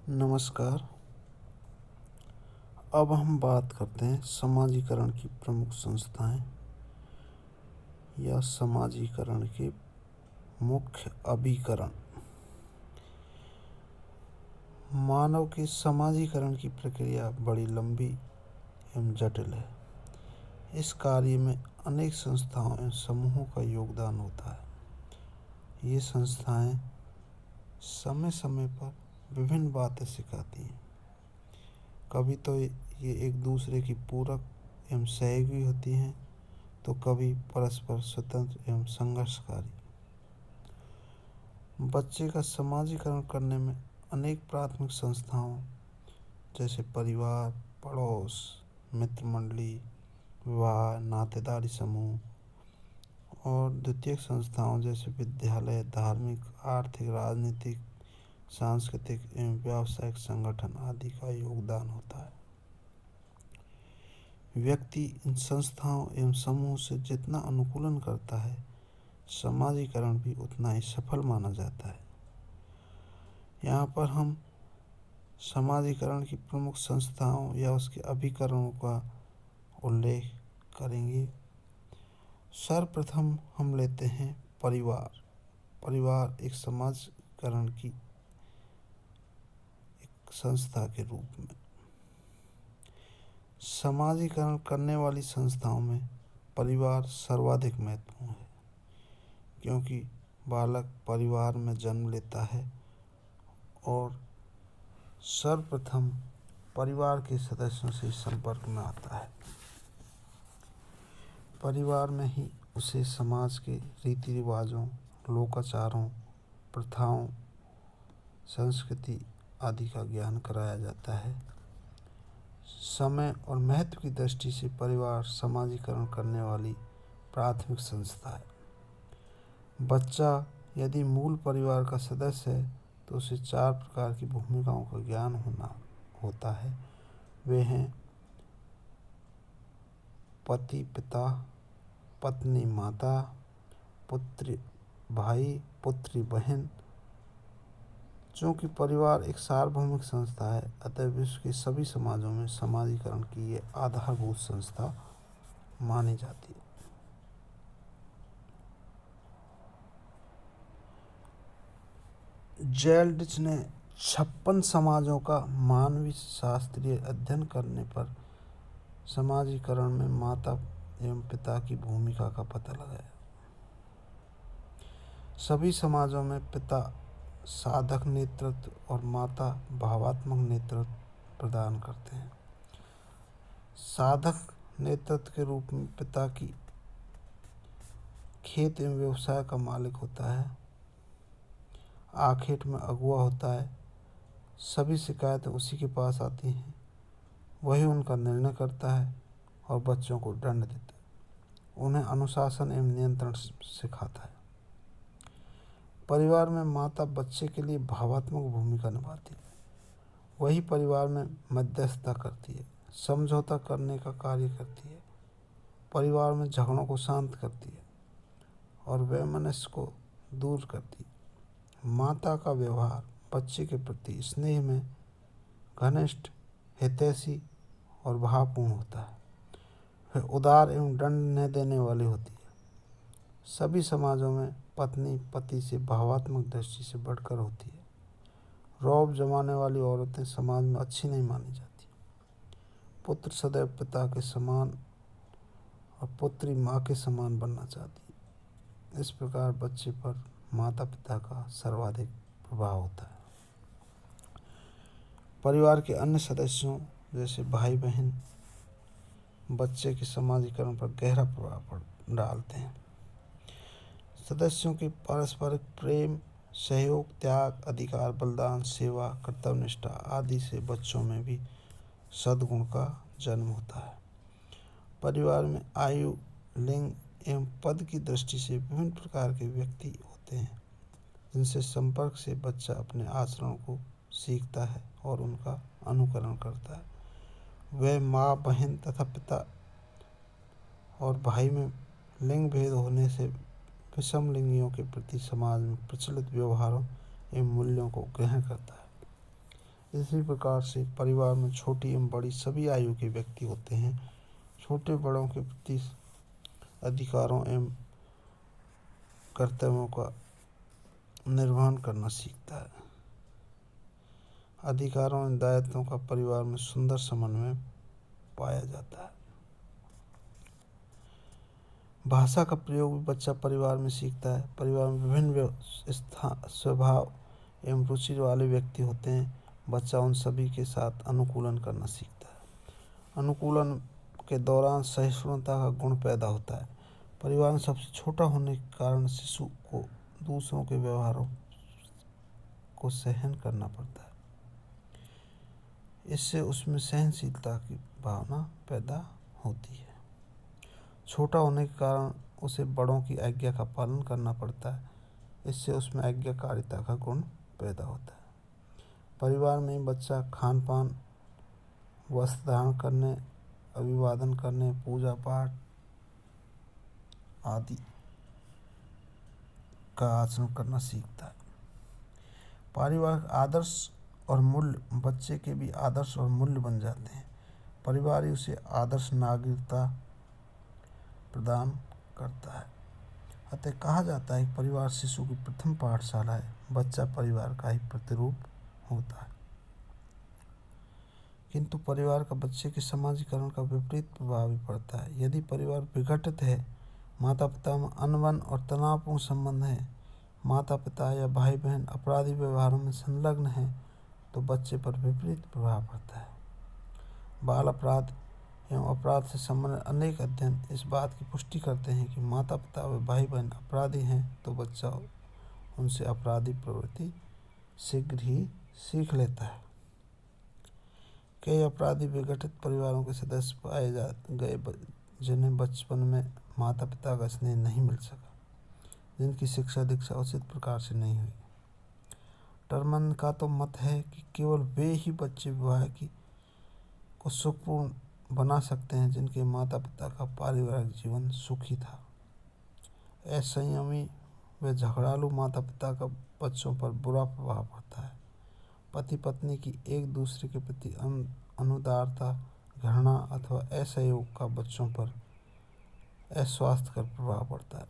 नमस्कार। अब हम बात करते हैं समाजीकरण की प्रमुख संस्थाएं या समाजीकरण के मुख्य अभिकरण। मानव के समाजीकरण की प्रक्रिया बड़ी लंबी एवं जटिल है। इस कार्य में अनेक संस्थाओं एवं समूहों का योगदान होता है। ये संस्थाएं समय समय पर विभिन्न बातें सिखाती हैं। कभी तो ये एक दूसरे की पूरक एवं सहयोगी होती हैं, तो कभी परस्पर स्वतंत्र एवं संघर्षकारी। बच्चे का समाजीकरण करने में अनेक प्राथमिक संस्थाओं जैसे परिवार, पड़ोस, मित्र मंडली, विवाह, नातेदारी समूह और द्वितीयक संस्थाओं जैसे विद्यालय, धार्मिक, आर्थिक, राजनीतिक, सांस्कृतिक एवं व्यावसायिक संगठन आदि का योगदान होता है। व्यक्ति इन संस्थाओं एवं समूह से जितना अनुकूलन करता है, समाजीकरण भी उतना ही सफल माना जाता है। यहाँ पर हम समाजीकरण की प्रमुख संस्थाओं या उसके अभिकरणों का उल्लेख करेंगे। सर्वप्रथम हम लेते हैं परिवार। परिवार एक समाजीकरण की एक संस्था के रूप में। समाजीकरण करने वाली संस्थाओं में परिवार सर्वाधिक महत्वपूर्ण है, क्योंकि बालक परिवार में जन्म लेता है और सर्वप्रथम परिवार के सदस्यों से संपर्क में आता है। परिवार में ही उसे समाज के रीति रिवाजों, लोकाचारों, प्रथाओं, संस्कृति आदि का ज्ञान कराया जाता है। समय और महत्व की दृष्टि से परिवार समाजीकरण करने वाली प्राथमिक संस्था है। बच्चा यदि मूल परिवार का सदस्य है तो उसे 4 प्रकार की भूमिकाओं का ज्ञान होता है। वे हैं पति पिता, पत्नी माता, पुत्र भाई, पुत्री बहन। चूँकि परिवार एक सार्वभौमिक संस्था है, अतः विश्व के सभी समाजों में समाजीकरण की ये आधारभूत संस्था मानी जाती है। जेल्डिच ने 56 समाजों का मानवीय शास्त्रीय अध्ययन करने पर समाजीकरण में माता एवं पिता की भूमिका का पता लगाया। सभी समाजों में पिता साधक नेतृत्व और माता भावात्मक नेतृत्व प्रदान करते हैं। साधक नेतृत्व के रूप में पिता की खेत एवं व्यवसाय का मालिक होता है। आखेट में अगुआ होता है। सभी शिकायतें उसी के पास आती हैं। वही उनका निर्णय करता है और बच्चों को दंड देता है। उन्हें अनुशासन एवं नियंत्रण सिखाता है। परिवार में माता बच्चे के लिए भावात्मक भूमिका निभाती है। वही परिवार में मध्यस्थता करती है, समझौता करने का कार्य करती है, परिवार में झगड़ों को शांत करती है और वैमनस्य को दूर करती है। माता का व्यवहार बच्चे के प्रति स्नेह में घनिष्ठ, हितैषी और भावपूर्ण होता है। वह उदार एवं दंड न देने वाली होती है। सभी समाजों में पत्नी पति से भावात्मक दृष्टि से बढ़कर होती है। रौब जमाने वाली औरतें समाज में अच्छी नहीं मानी जाती। पुत्र सदैव पिता के समान और पुत्री माँ के समान बनना चाहती है। इस प्रकार बच्चे पर माता पिता का सर्वाधिक प्रभाव होता है। परिवार के अन्य सदस्यों जैसे भाई बहन बच्चे के समाजीकरण पर गहरा प्रभाव डालते हैं। सदस्यों के पारस्परिक प्रेम, सहयोग, त्याग, अधिकार, बलिदान, सेवा, कर्तव्यनिष्ठा आदि से बच्चों में भी सद्गुण का जन्म होता है। परिवार में आयु, लिंग एवं पद की दृष्टि से विभिन्न प्रकार के व्यक्ति होते हैं, जिनसे संपर्क से बच्चा अपने आचरण को सीखता है और उनका अनुकरण करता है। वह माँ, बहन तथा पिता और भाई में लिंग भेद होने से विषम लिंगियों के प्रति समाज में प्रचलित व्यवहारों एवं मूल्यों को ग्रहण करता है। इसी प्रकार से परिवार में छोटी एवं बड़ी सभी आयु के व्यक्ति होते हैं। छोटे बड़ों के प्रति अधिकारों एवं कर्तव्यों का निर्वहन करना सीखता है। अधिकारों एवं दायित्वों का परिवार में सुंदर समन्वय पाया जाता है। भाषा का प्रयोग भी बच्चा परिवार में सीखता है। परिवार में विभिन्न स्वभाव एवं रुचि वाले व्यक्ति होते हैं। बच्चा उन सभी के साथ अनुकूलन करना सीखता है। अनुकूलन के दौरान सहिष्णुता का गुण पैदा होता है। परिवार में सबसे छोटा होने के कारण शिशु को दूसरों के व्यवहारों को सहन करना पड़ता है। इससे उसमें सहनशीलता की भावना पैदा होती है। छोटा होने के कारण उसे बड़ों की आज्ञा का पालन करना पड़ता है। इससे उसमें आज्ञाकारिता का गुण पैदा होता है। परिवार में बच्चा खान पान, वस्त्र धारण करने, अभिवादन करने, पूजा पाठ आदि का आचरण करना सीखता है। पारिवारिक आदर्श और मूल्य बच्चे के भी आदर्श और मूल्य बन जाते हैं। परिवार ही उसे आदर्श नागरिकता प्रदान करता है। अतः कहा जाता है कि परिवार शिशु की प्रथम पाठशाला है। बच्चा परिवार का ही प्रतिरूप होता है। किंतु परिवार का बच्चे के समाजीकरण का विपरीत प्रभाव भी पड़ता है। यदि परिवार विघटित है, माता पिता में अनबन और तनावपूर्ण संबंध है, माता पिता या भाई बहन अपराधी व्यवहारों में संलग्न हैं, तो बच्चे पर विपरीत प्रभाव पड़ता है। बाल अपराध एवं अपराध से संबंधित अनेक अध्ययन इस बात की पुष्टि करते हैं कि माता पिता व भाई बहन अपराधी हैं तो बच्चा उनसे अपराधी प्रवृत्ति शीघ्र ही सीख लेता है। कई अपराधी विघटित परिवारों के सदस्य पाए गए जिन्हें बचपन में माता पिता का स्नेह नहीं मिल सका, जिनकी शिक्षा दीक्षा उचित प्रकार से नहीं हुई। टर्मन का तो मत है कि केवल वे ही बच्चे विवाह को सुखपूर्ण बना सकते हैं जिनके माता पिता का पारिवारिक जीवन सुखी था। असंयमी व झगड़ालू माता पिता का बच्चों पर बुरा प्रभाव पड़ता है। पति पत्नी की एक दूसरे के प्रति अनुदारता, घृणा अथवा असहयोग का बच्चों पर अस्वास्थ्यकर प्रभाव पड़ता है।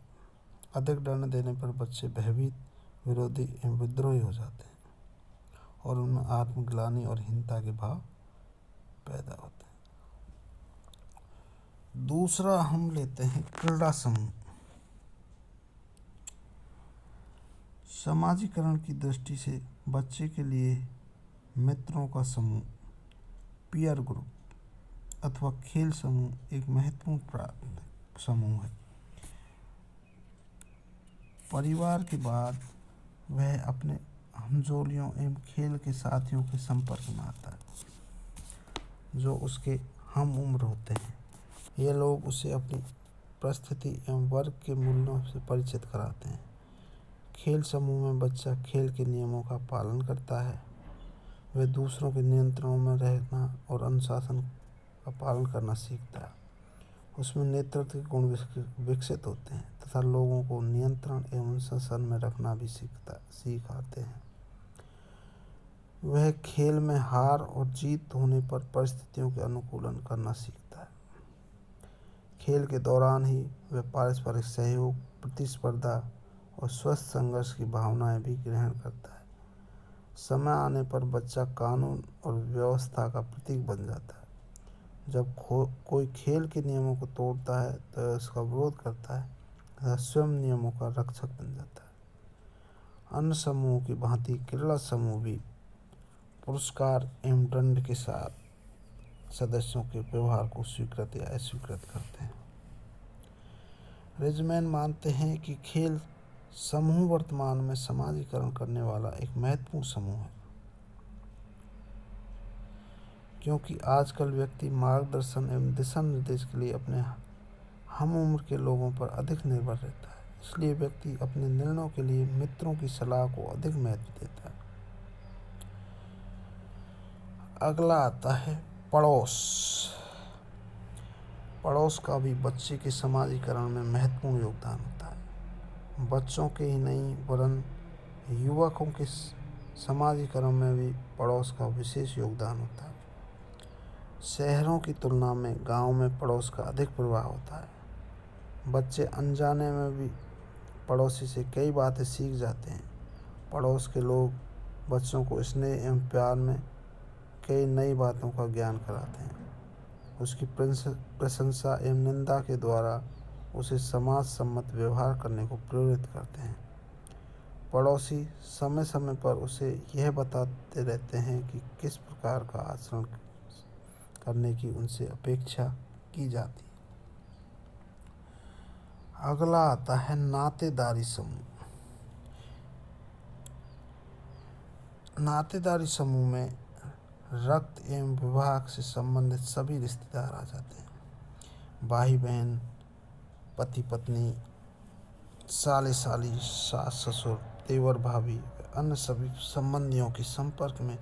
अधिक दंड देने पर बच्चे भयभीत, विरोधी एवं विद्रोही हो जाते हैं और उनमें आत्मग्लानि और हीनता के भाव पैदा होते हैं। दूसरा हम लेते हैं क्रीड़ा समूह। समाजीकरण की दृष्टि से बच्चे के लिए मित्रों का समूह, पीयर ग्रुप अथवा खेल समूह एक महत्वपूर्ण समूह है। परिवार के बाद वह अपने हमजोलियों एवं खेल के साथियों के संपर्क में आता है जो उसके हम उम्र होते हैं। ये लोग उसे अपनी परिस्थिति एवं वर्ग के मूल्यों से परिचित कराते हैं। खेल समूह में बच्चा खेल के नियमों का पालन करता है। वह दूसरों के नियंत्रणों में रहना और अनुशासन का पालन करना सीखता है। उसमें नेतृत्व के गुण विकसित होते हैं तथा लोगों को नियंत्रण एवं अनुशासन में रखना भी सीख आते हैं। वह खेल में हार और जीत होने पर परिस्थितियों के अनुकूलन करना सीखता है। खेल के दौरान ही वह पारस्परिक सहयोग, प्रतिस्पर्धा और स्वस्थ संघर्ष की भावनाएं भी ग्रहण करता है। समय आने पर बच्चा कानून और व्यवस्था का प्रतीक बन जाता है। जब कोई खेल के नियमों को तोड़ता है तो उसका विरोध करता है तथा स्वयं नियमों का रक्षक बन जाता है। अन्य समूहों की भांति क्रीड़ा समूह भी पुरस्कार एवं दंड के साथ सदस्यों के व्यवहार को स्वीकृत या अस्वीकृत करते हैं। रिजमैन मानते हैं कि खेल समूह वर्तमान में समाजीकरण करने वाला एक महत्वपूर्ण समूह है, क्योंकि आजकल व्यक्ति मार्गदर्शन एवं दिशा निर्देश के लिए अपने हम उम्र के लोगों पर अधिक निर्भर रहता है। इसलिए व्यक्ति अपने निर्णयों के लिए मित्रों की सलाह को अधिक महत्व देता है। अगला आता है पड़ोस। पड़ोस का भी बच्चे के समाजीकरण में महत्वपूर्ण योगदान होता है। बच्चों के ही नहीं वरन युवकों के समाजीकरण में भी पड़ोस का विशेष योगदान होता है। शहरों की तुलना में गांव में पड़ोस का अधिक प्रभाव होता है। बच्चे अनजाने में भी पड़ोसी से कई बातें सीख जाते हैं। पड़ोस के लोग बच्चों को स्नेह एवं प्यार में कई नई बातों का ज्ञान कराते हैं। उसकी प्रशंसा एवं निंदा के द्वारा उसे समाज सम्मत व्यवहार करने को प्रेरित करते हैं। पड़ोसी समय समय पर उसे यह बताते रहते हैं कि किस प्रकार का आचरण करने की उनसे अपेक्षा की जाती है। अगला आता है नातेदारी समूह। नातेदारी समूह में रक्त एवं विवाह से संबंधित सभी रिश्तेदार आ जाते हैं। भाई बहन, पति पत्नी, साले साली, सास ससुर, देवर भाभी, अन्य सभी संबंधियों के संपर्क में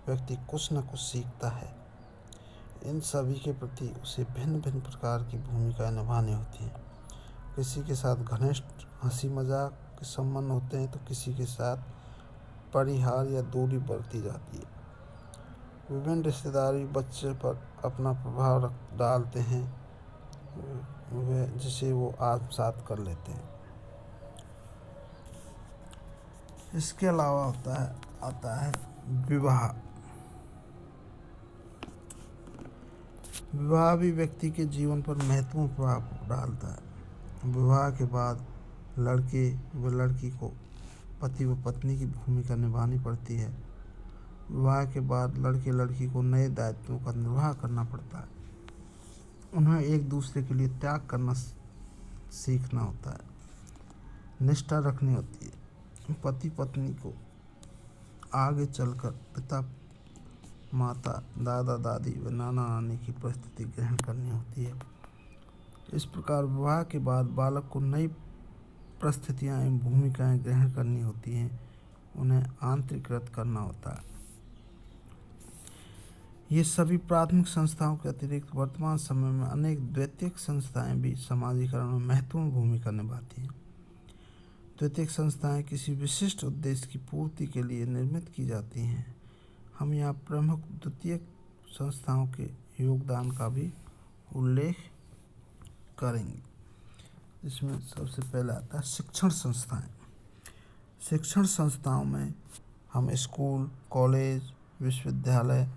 व्यक्ति कुछ न कुछ सीखता है। इन सभी के प्रति उसे भिन्न भिन्न प्रकार की भूमिकाएं निभानी होती हैं। किसी के साथ घनिष्ठ हंसी मजाक के संबंध होते हैं तो किसी के साथ परिहार या दूरी बरती जाती है। विभिन्न रिश्तेदारी बच्चे पर अपना प्रभाव डालते हैं, जिसे वो आत्मसात कर लेते हैं। इसके अलावा आता है विवाह। विवाह भी व्यक्ति के जीवन पर महत्वपूर्ण प्रभाव डालता है। विवाह के बाद लड़के व लड़की को पति व पत्नी की भूमिका निभानी पड़ती है। विवाह के बाद लड़के लड़की को नए दायित्वों का निर्वाह करना पड़ता है। उन्हें एक दूसरे के लिए त्याग करना सीखना होता है, निष्ठा रखनी होती है। पति पत्नी को आगे चलकर पिता माता, दादा दादी व नाना नानी की परिस्थिति ग्रहण करनी होती है। इस प्रकार विवाह के बाद बालक को नई परिस्थितियाँ एवं भूमिकाएं ग्रहण करनी होती हैं, उन्हें आंतरिकृत करना होता है। ये सभी प्राथमिक संस्थाओं के अतिरिक्त वर्तमान समय में अनेक द्वितीयक संस्थाएं भी समाजीकरण में महत्वपूर्ण भूमिका निभाती हैं। द्वितीयक संस्थाएं किसी विशिष्ट उद्देश्य की पूर्ति के लिए निर्मित की जाती हैं। हम यहाँ प्रमुख द्वितीयक संस्थाओं के योगदान का भी उल्लेख करेंगे। इसमें सबसे पहले आता है शिक्षण संस्थाएं। शिक्षण संस्थाओं में हम स्कूल, कॉलेज, विश्वविद्यालय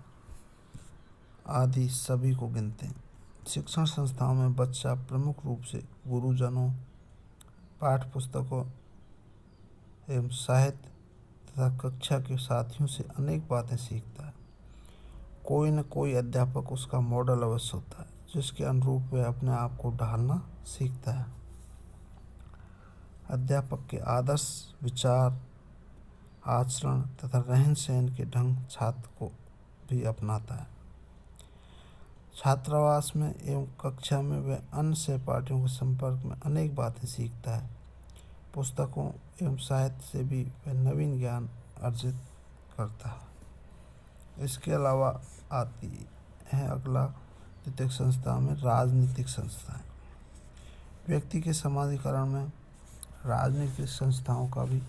आदि सभी को गिनते हैं। शिक्षण संस्थाओं में बच्चा प्रमुख रूप से गुरुजनों, पाठ्य पुस्तकों एवं साहित्य तथा कक्षा के साथियों से अनेक बातें सीखता है। कोई न कोई अध्यापक उसका मॉडल अवश्य होता है, जिसके अनुरूप वह अपने आप को ढालना सीखता है। अध्यापक के आदर्श, विचार, आचरण तथा रहन सहन के ढंग छात्र को भी अपनाता है। छात्रावास में एवं कक्षा में वह अन्य सहपाठियों के संपर्क में अनेक बातें सीखता है। पुस्तकों एवं साहित्य से भी वह नवीन ज्ञान अर्जित करता है। इसके अलावा आती है अगला द्वितीयक संस्था में राजनीतिक संस्थाएं। व्यक्ति के समाजीकरण में राजनीतिक संस्थाओं का भी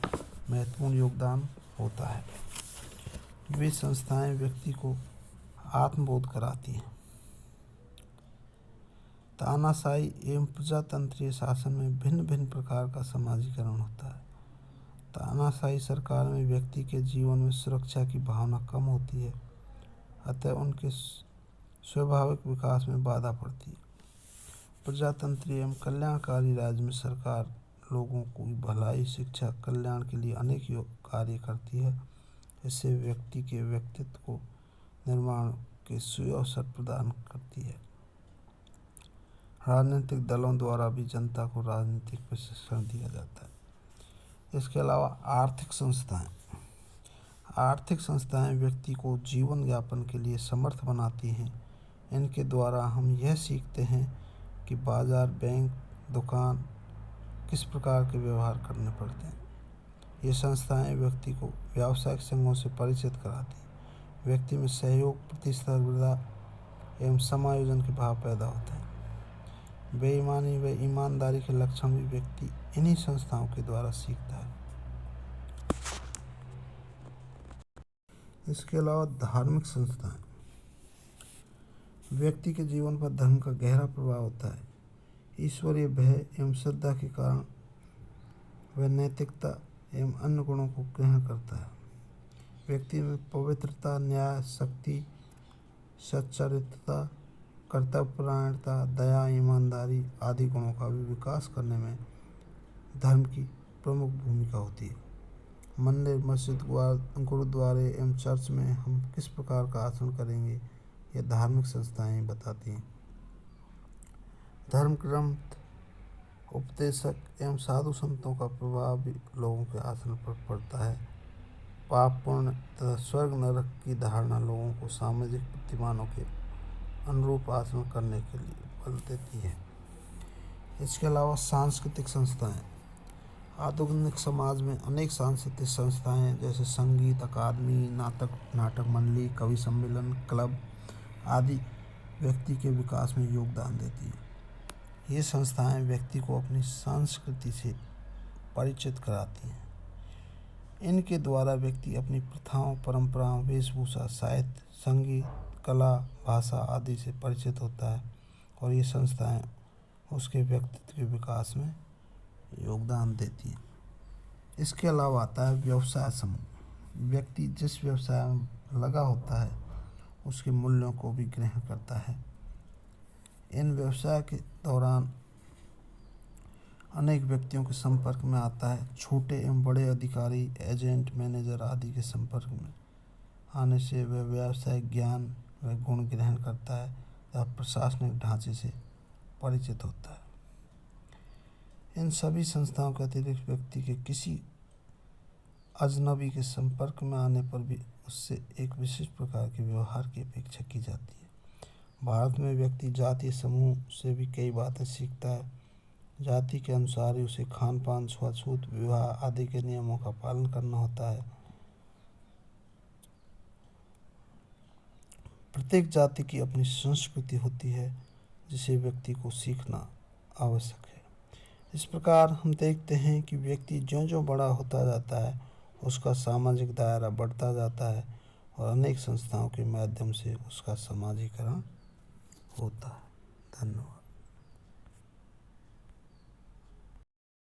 महत्वपूर्ण योगदान होता है। वे संस्थाएं व्यक्ति को आत्मबोध कराती हैं। तानाशाही एवं प्रजातंत्रीय शासन में भिन्न भिन्न प्रकार का समाजीकरण होता है। तानाशाही सरकार में व्यक्ति के जीवन में सुरक्षा की भावना कम होती है, अतः उनके स्वाभाविक विकास में बाधा पड़ती है। प्रजातंत्रीय एवं कल्याणकारी राज्य में सरकार लोगों की भलाई, शिक्षा, कल्याण के लिए अनेक कार्य करती है। इससे व्यक्ति के व्यक्तित्व को निर्माण के सुअवसर प्रदान करती है। राजनीतिक दलों द्वारा भी जनता को राजनीतिक प्रशिक्षण दिया जाता है। इसके अलावा आर्थिक संस्थाएं। आर्थिक संस्थाएं व्यक्ति को जीवन यापन के लिए समर्थ बनाती हैं। इनके द्वारा हम यह सीखते हैं कि बाजार, बैंक, दुकान किस प्रकार के व्यवहार करने पड़ते हैं। ये संस्थाएं व्यक्ति को व्यावसायिक संघों से परिचित कराती हैं। व्यक्ति में सहयोग, प्रतिस्पर्धा एवं समायोजन के भाव पैदा होते हैं। बेईमानी व ईमानदारी के लक्षण भी व्यक्ति इन्हीं संस्थाओं के द्वारा सीखता है। इसके अलावा धार्मिक संस्थाएं, व्यक्ति के जीवन पर धर्म का गहरा प्रभाव होता है। ईश्वरीय भय एवं श्रद्धा के कारण वह नैतिकता एवं अन्य गुणों को ग्रहण करता है। व्यक्ति में पवित्रता, न्याय, शक्ति, सच्चरित्रता, कर्तव्यपरायणता, दया, ईमानदारी आदि गुणों का भी विकास करने में धर्म की प्रमुख भूमिका होती है। मंदिर, मस्जिद, गुरुद्वारे एवं चर्च में हम किस प्रकार का आचरण करेंगे, यह धार्मिक संस्थाएं बताती हैं। धर्म ग्रंथ, उपदेशक एवं साधु संतों का प्रभाव भी लोगों के आचरण पर पड़ता है। पाप, पुण्य तथा स्वर्ग नरक की धारणा लोगों को सामाजिक प्रतिमानों के अनुरूप आचरण करने के लिए बल देती है। इसके अलावा सांस्कृतिक संस्थाएं, आधुनिक समाज में अनेक सांस्कृतिक संस्थाएं हैं, जैसे संगीत अकादमी, नाटक मंडली, कवि सम्मेलन, क्लब आदि व्यक्ति के विकास में योगदान देती हैं। ये संस्थाएं व्यक्ति को अपनी संस्कृति से परिचित कराती हैं। इनके द्वारा व्यक्ति अपनी प्रथाओं, परंपराओं, वेशभूषा, साहित्य, संगीत, कला, भाषा आदि से परिचित होता है और ये संस्थाएं उसके व्यक्तित्व के विकास में योगदान देती हैं। इसके अलावा आता है व्यवसाय समूह। व्यक्ति जिस व्यवसाय में लगा होता है उसके मूल्यों को भी ग्रहण करता है। इन व्यवसाय के दौरान अनेक व्यक्तियों के संपर्क में आता है। छोटे एवं बड़े अधिकारी, एजेंट, मैनेजर आदि के संपर्क में आने से वह व्यावसायिक ज्ञान व गुण ग्रहण करता है तथा प्रशासनिक ढांचे से परिचित होता है। इन सभी संस्थाओं के अतिरिक्त व्यक्ति के किसी अजनबी के संपर्क में आने पर भी उससे एक विशिष्ट प्रकार के व्यवहार की अपेक्षा की जाती है। भारत में व्यक्ति जातीय समूह से भी कई बातें सीखता है। जाति के अनुसार ही उसे खान पान, छुआछूत, विवाह आदि के नियमों का पालन करना होता है। प्रत्येक जाति की अपनी संस्कृति होती है जिसे व्यक्ति को सीखना आवश्यक है। इस प्रकार हम देखते हैं कि व्यक्ति ज्यों-ज्यों बड़ा होता जाता है उसका सामाजिक दायरा बढ़ता जाता है और अनेक संस्थाओं के माध्यम से उसका समाजीकरण होता है। धन्यवाद।